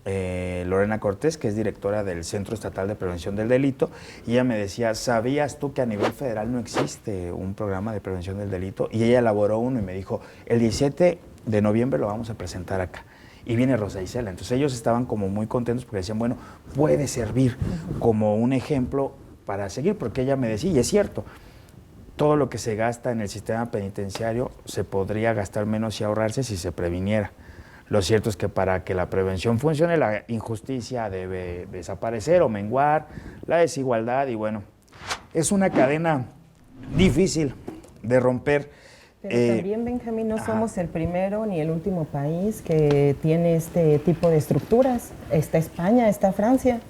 Lorena Cortés, que es directora del Centro Estatal de Prevención del Delito, y ella me decía, ¿sabías tú que a nivel federal no existe un programa de prevención del delito? Y ella elaboró uno y me dijo, el 17 de noviembre lo vamos a presentar acá. Y viene Rosa Isela. Entonces ellos estaban como muy contentos porque decían, bueno, puede servir como un ejemplo para seguir, porque ella me decía, y es cierto, todo lo que se gasta en el sistema penitenciario se podría gastar menos y ahorrarse si se previniera. Lo cierto es que para que la prevención funcione, la injusticia debe desaparecer o menguar, la desigualdad, y bueno, es una cadena difícil de romper. Pero también, Benjamín, no somos el primero ni el último país que tiene este tipo de estructuras. Está España, está Francia,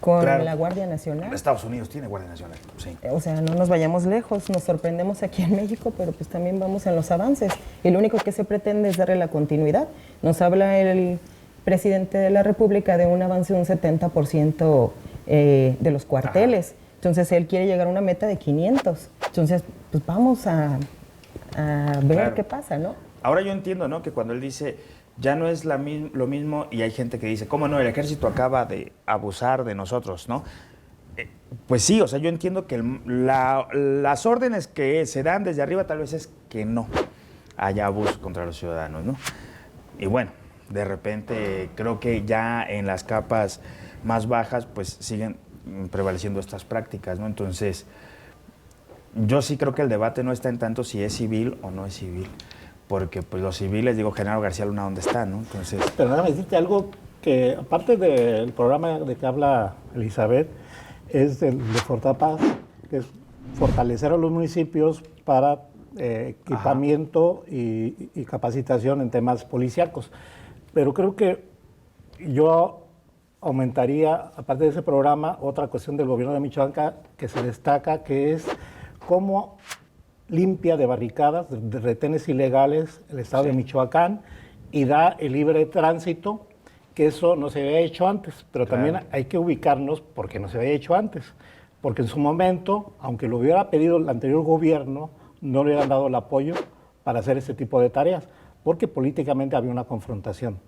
con la Guardia Nacional. Estados Unidos tiene Guardia Nacional, sí. O sea, no nos vayamos lejos, nos sorprendemos aquí en México, pero pues también vamos en los avances. Y lo único que se pretende es darle la continuidad. Nos habla el presidente de la República de un avance de un 70% de los cuarteles. Entonces, él quiere llegar a una meta de 500. Entonces, pues vamos a ver qué pasa, ¿no? Ahora yo entiendo, ¿no?, que cuando él dice, ya no es lo mismo, y hay gente que dice, ¿cómo no? El ejército acaba de abusar de nosotros, ¿no? Pues sí, o sea, yo entiendo que las órdenes que se dan desde arriba tal vez es que no haya abuso contra los ciudadanos, ¿no? Y bueno, de repente creo que ya en las capas más bajas pues siguen prevaleciendo estas prácticas, ¿no? Entonces, yo sí creo que el debate no está en tanto si es civil o no es civil, porque pues los civiles, digo, Genaro García Luna, ¿dónde está, no? Entonces... Pero déjame decirte algo que, aparte del programa de que habla Elizabeth, es el de Fortapaz, que es fortalecer a los municipios para equipamiento y capacitación en temas policíacos. Pero creo que yo aumentaría, aparte de ese programa, otra cuestión del gobierno de Michoacán que se destaca, que es cómo limpia de barricadas, de retenes ilegales el estado de Michoacán y da el libre tránsito, que eso no se había hecho antes, pero también hay que ubicarnos porque no se había hecho antes, porque en su momento, aunque lo hubiera pedido el anterior gobierno, no le hubieran dado el apoyo para hacer ese tipo de tareas, porque políticamente había una confrontación.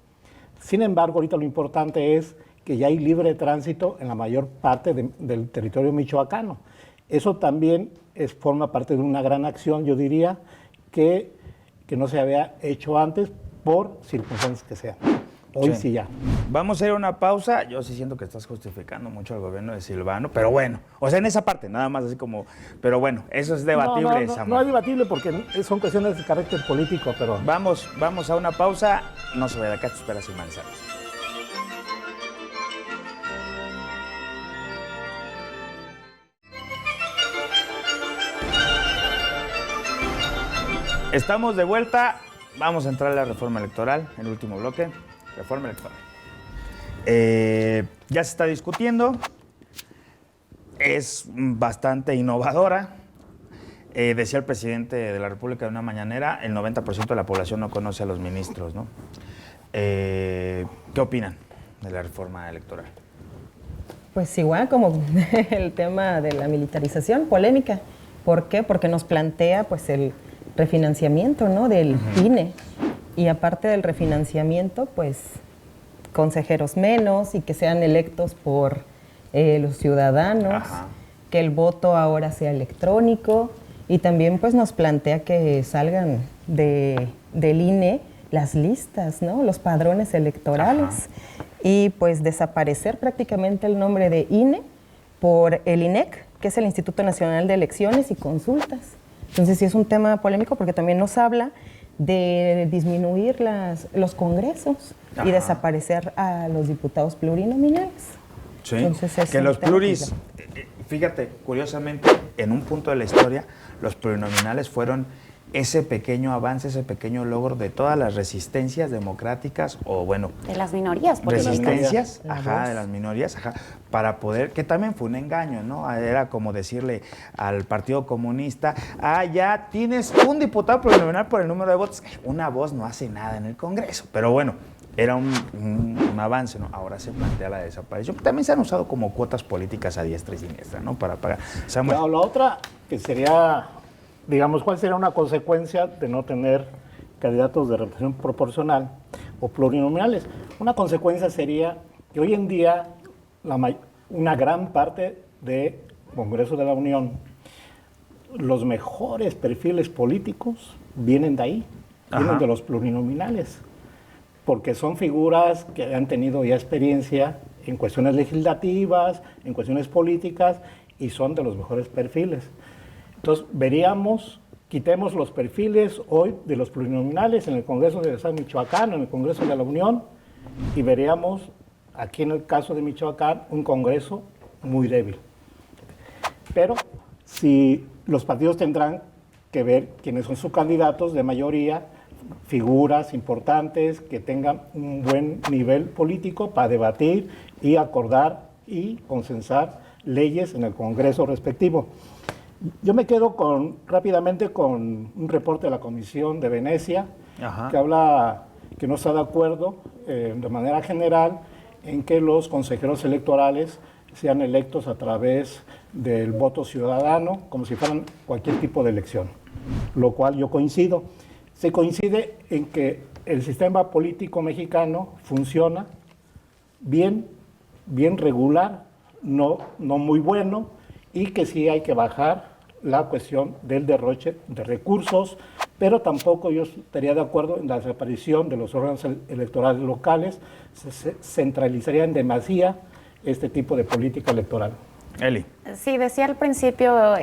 Sin embargo, ahorita lo importante es que ya hay libre tránsito en la mayor parte del territorio michoacano. Eso también forma parte de una gran acción, yo diría, que no se había hecho antes por circunstancias que sean. Hoy sí ya. Vamos a ir a una pausa. Yo sí siento que estás justificando mucho al gobierno de Silvano, pero bueno, o sea, en esa parte, nada más así como, pero bueno, eso es debatible, Samuel. No es debatible porque son cuestiones de carácter político, pero... Vamos a una pausa. No se vaya de acá, te esperas sin manzanas. Estamos de vuelta. Vamos a entrar a la reforma electoral, el último bloque. Reforma electoral. Ya se está discutiendo. Es bastante innovadora. Decía el presidente de la República en una mañanera, el 90% de la población no conoce a los ministros, ¿no? ¿Qué opinan de la reforma electoral? Pues igual como el tema de la militarización, polémica. ¿Por qué? Porque nos plantea pues el refinanciamiento, ¿no?, del INE. Y aparte del refinanciamiento, pues consejeros menos y que sean electos por los ciudadanos, que el voto ahora sea electrónico y también pues nos plantea que salgan del INE las listas, ¿no?, los padrones electorales y pues desaparecer prácticamente el nombre de INE por el INEC, que es el Instituto Nacional de Elecciones y Consultas. Entonces sí es un tema polémico porque también nos habla de disminuir los congresos y desaparecer a los diputados plurinominales. Sí, entonces, que los pluris, fíjate, curiosamente, en un punto de la historia, los plurinominales fueron ese pequeño avance, ese pequeño logro de todas las resistencias democráticas o bueno... De las minorías políticas. Resistencias, de las minorías, para poder, que también fue un engaño, ¿no? Era como decirle al Partido Comunista, ya tienes un diputado plurinominal por el número de votos. Una voz no hace nada en el Congreso, pero bueno, era un avance, ¿no? Ahora se plantea la desaparición. También se han usado como cuotas políticas a diestra y siniestra, ¿no? Para pagar. Samuel. La otra que sería... Digamos, ¿cuál sería una consecuencia de no tener candidatos de representación proporcional o plurinominales? Una consecuencia sería que hoy en día una gran parte del Congreso de la Unión, los mejores perfiles políticos vienen de ahí, vienen de los plurinominales, porque son figuras que han tenido ya experiencia en cuestiones legislativas, en cuestiones políticas, y son de los mejores perfiles. Entonces, quitemos los perfiles hoy de los plurinominales en el Congreso de San Michoacán, en el Congreso de la Unión, y veríamos, aquí en el caso de Michoacán, un Congreso muy débil. Pero si los partidos tendrán que ver quiénes son sus candidatos de mayoría, figuras importantes que tengan un buen nivel político para debatir y acordar y consensar leyes en el Congreso respectivo. Yo me quedo rápidamente con un reporte de la Comisión de Venecia que habla que no está de acuerdo de manera general en que los consejeros electorales sean electos a través del voto ciudadano, como si fueran cualquier tipo de elección, lo cual yo coincido. Se coincide en que el sistema político mexicano funciona bien regular, no muy bueno, y que sí hay que bajar la cuestión del derroche de recursos, pero tampoco yo estaría de acuerdo en la desaparición de los órganos electorales locales. Se centralizaría en demasía este tipo de política electoral. Eli. Sí, decía al principio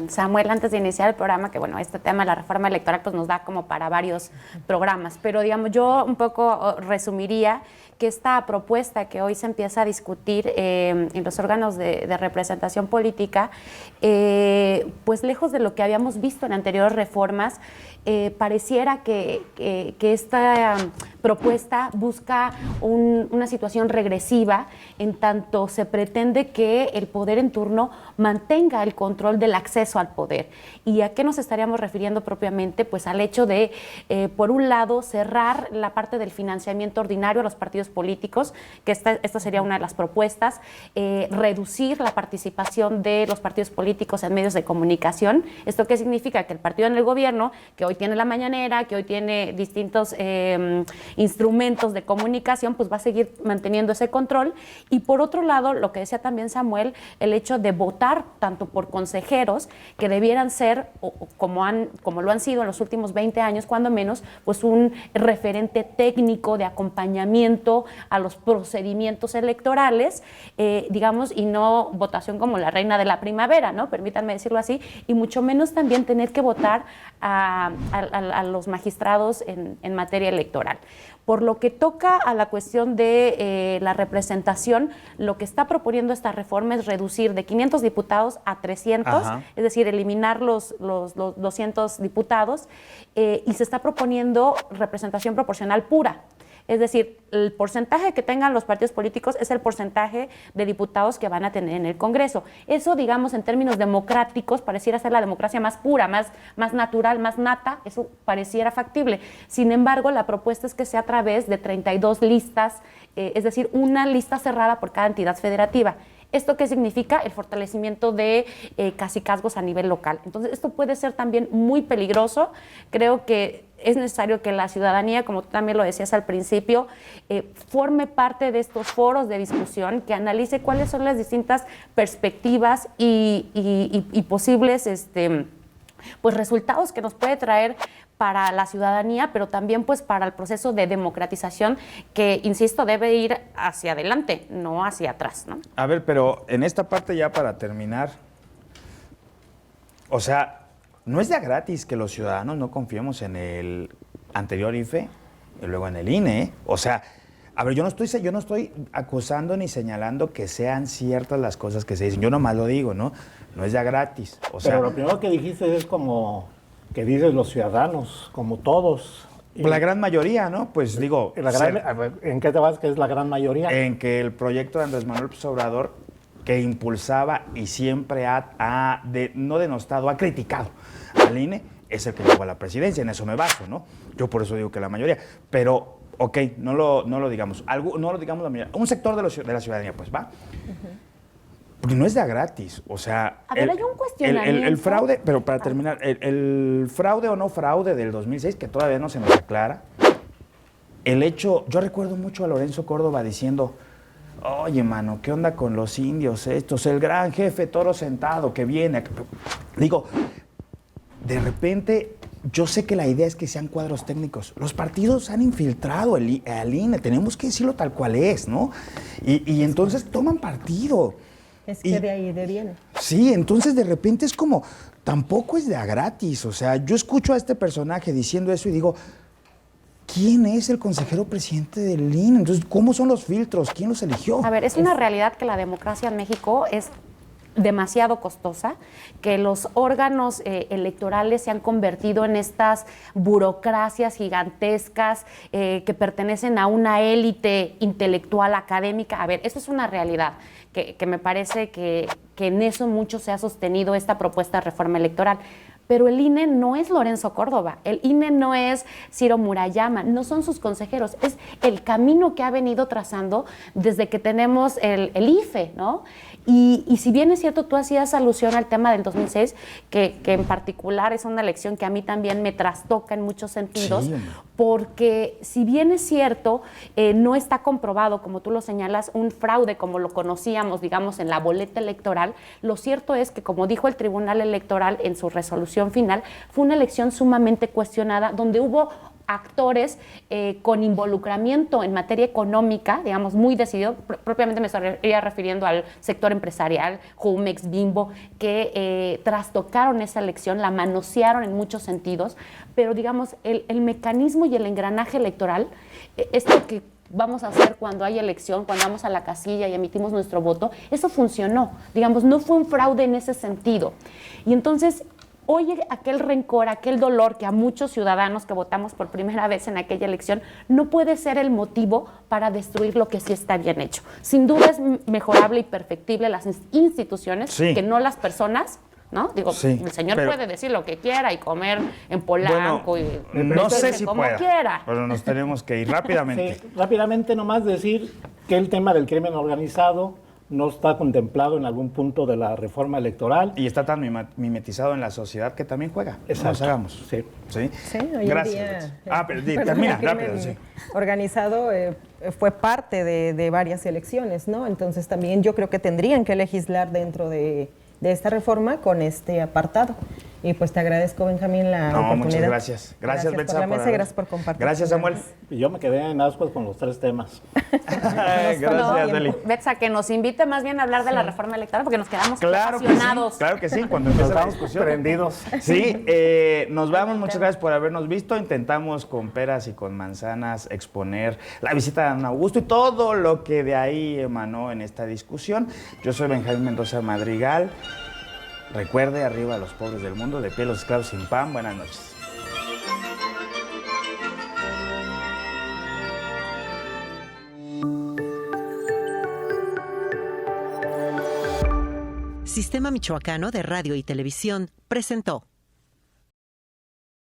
Samuel, antes de iniciar el programa, que bueno, este tema de la reforma electoral pues nos da como para varios programas, pero digamos, yo un poco resumiría que esta propuesta que hoy se empieza a discutir en los órganos de representación política, pues lejos de lo que habíamos visto en anteriores reformas, pareciera que esta propuesta busca una situación regresiva, en tanto se pretende que el poder en turno mantenga el control del acceso al poder. ¿Y a qué nos estaríamos refiriendo propiamente? Pues al hecho de, por un lado, cerrar la parte del financiamiento ordinario a los partidos políticos, que esta sería una de las propuestas, reducir la participación de los partidos políticos en medios de comunicación. ¿Esto qué significa? Que el partido en el gobierno, que hoy tiene la mañanera, que hoy tiene distintos instrumentos de comunicación, pues va a seguir manteniendo ese control. Y por otro lado, lo que decía también Samuel, el hecho de votar tanto por consejeros que debieran ser, como lo han sido en los últimos 20 años, cuando menos, pues un referente técnico de acompañamiento a los procedimientos electorales, digamos, y no votación como la reina de la primavera, ¿no? Permítanme decirlo así, y mucho menos también tener que votar a los magistrados en materia electoral. Por lo que toca a la cuestión de la representación, lo que está proponiendo esta reforma es reducir de 500 diputados a 300, Ajá. Es decir, eliminar los 200 diputados, y se está proponiendo representación proporcional pura. Es decir, el porcentaje que tengan los partidos políticos es el porcentaje de diputados que van a tener en el Congreso. Eso, digamos, en términos democráticos, pareciera ser la democracia más pura, más natural, más nata, eso pareciera factible. Sin embargo, la propuesta es que sea a través de 32 listas, es decir, una lista cerrada por cada entidad federativa. ¿Esto qué significa? El fortalecimiento de cacicazgos a nivel local. Entonces, esto puede ser también muy peligroso. Creo que es necesario que la ciudadanía, como tú también lo decías al principio, forme parte de estos foros de discusión, que analice cuáles son las distintas perspectivas y posibles pues, resultados que nos puede traer para la ciudadanía, pero también pues para el proceso de democratización que, insisto, debe ir hacia adelante, no hacia atrás, ¿no? A ver, pero en esta parte ya para terminar, o sea, no es ya gratis que los ciudadanos no confiemos en el anterior IFE y luego en el INE, ¿eh? O sea, a ver, yo no estoy acusando ni señalando que sean ciertas las cosas que se dicen, yo nomás lo digo, ¿no? No es ya gratis. O sea, pero lo primero que dijiste es como que dices los ciudadanos, como todos. La gran mayoría, ¿no? Pues digo... ¿En qué te vas que es la gran mayoría? En que el proyecto de Andrés Manuel López Obrador, que impulsaba y siempre no denostado, ha criticado al INE, es el que llegó a la presidencia, en eso me baso, ¿no? Yo por eso digo que la mayoría, pero, ok, no lo digamos, no lo digamos la mayoría, un sector de la ciudadanía, pues, ¿va? Porque no es de a gratis, o sea... A ver, hay un cuestionamiento. El fraude, pero para terminar, el fraude o no fraude del 2006, que todavía no se nos aclara, el hecho, yo recuerdo mucho a Lorenzo Córdoba diciendo, oye, mano, ¿qué onda con los indios estos? El gran jefe toro sentado que viene. Digo, de repente, yo sé que la idea es que sean cuadros técnicos. Los partidos han infiltrado al INE, tenemos que decirlo tal cual es, ¿no? Y entonces toman partido. Es que de ahí viene. Sí, entonces de repente es como, tampoco es de a gratis. O sea, yo escucho a este personaje diciendo eso y digo, ¿quién es el consejero presidente del INE? Entonces, ¿cómo son los filtros? ¿Quién los eligió? A ver, es una realidad que la democracia en México es demasiado costosa, que los órganos electorales se han convertido en estas burocracias gigantescas que pertenecen a una élite intelectual académica. A ver, eso es una realidad que me parece que en eso mucho se ha sostenido esta propuesta de reforma electoral. Pero el INE no es Lorenzo Córdoba, el INE no es Ciro Murayama, no son sus consejeros, es el camino que ha venido trazando desde que tenemos el IFE, ¿no? Y si bien es cierto, tú hacías alusión al tema del 2006, que en particular es una elección que a mí también me trastoca en muchos sentidos, sí, porque si bien es cierto, no está comprobado, como tú lo señalas, un fraude como lo conocíamos, digamos, en la boleta electoral, lo cierto es que, como dijo el Tribunal Electoral en su resolución final, fue una elección sumamente cuestionada, donde hubo actores con involucramiento en materia económica, digamos, muy decidido, propiamente me estaría refiriendo al sector empresarial, Jumex, Bimbo, que trastocaron esa elección, la manosearon en muchos sentidos, pero digamos, el mecanismo y el engranaje electoral, esto que vamos a hacer cuando hay elección, cuando vamos a la casilla y emitimos nuestro voto, eso funcionó, digamos, no fue un fraude en ese sentido. Y entonces, hoy aquel rencor, aquel dolor que a muchos ciudadanos que votamos por primera vez en aquella elección, no puede ser el motivo para destruir lo que sí está bien hecho. Sin duda es mejorable y perfectible las instituciones, sí, que no las personas, ¿no? Digo, sí, el señor puede decir lo que quiera y comer en Polanco, bueno, y no sé si como pueda, quiera. pero nos tenemos que ir rápidamente. Sí, rápidamente nomás decir que el tema del crimen organizado no está contemplado en algún punto de la reforma electoral. Y está tan mimetizado en la sociedad que también juega. Exacto. Nos hagamos. Sí. ¿Sí? Sí, hoy en Gracias. día, Betsy. Pero perdón, termina, el crimen rápido, sí. organizado fue parte de varias elecciones, ¿no? Entonces también yo creo que tendrían que legislar dentro de esta reforma con este apartado. Y pues te agradezco, Benjamín, la oportunidad. Muchas gracias. Gracias, Betsa, por la mesa y haber- gracias por compartir. Gracias, Samuel. Y yo me quedé en ascuas con los 3 temas. Gracias, Deli. Betsa, que nos invite más bien a hablar de la reforma electoral, porque nos quedamos Claro que sí, apasionados. claro que sí, cuando empiece la Estamos discusión. prendidos. Sí, nos vamos, muchas gracias por habernos visto. Intentamos con peras y con manzanas exponer la visita de Adán Augusto y todo lo que de ahí emanó en esta discusión. Yo soy Benjamín Mendoza Madrigal. Recuerde, arriba a los pobres del mundo, de pie los esclavos sin pan. Buenas noches. Sistema Michoacano de Radio y Televisión presentó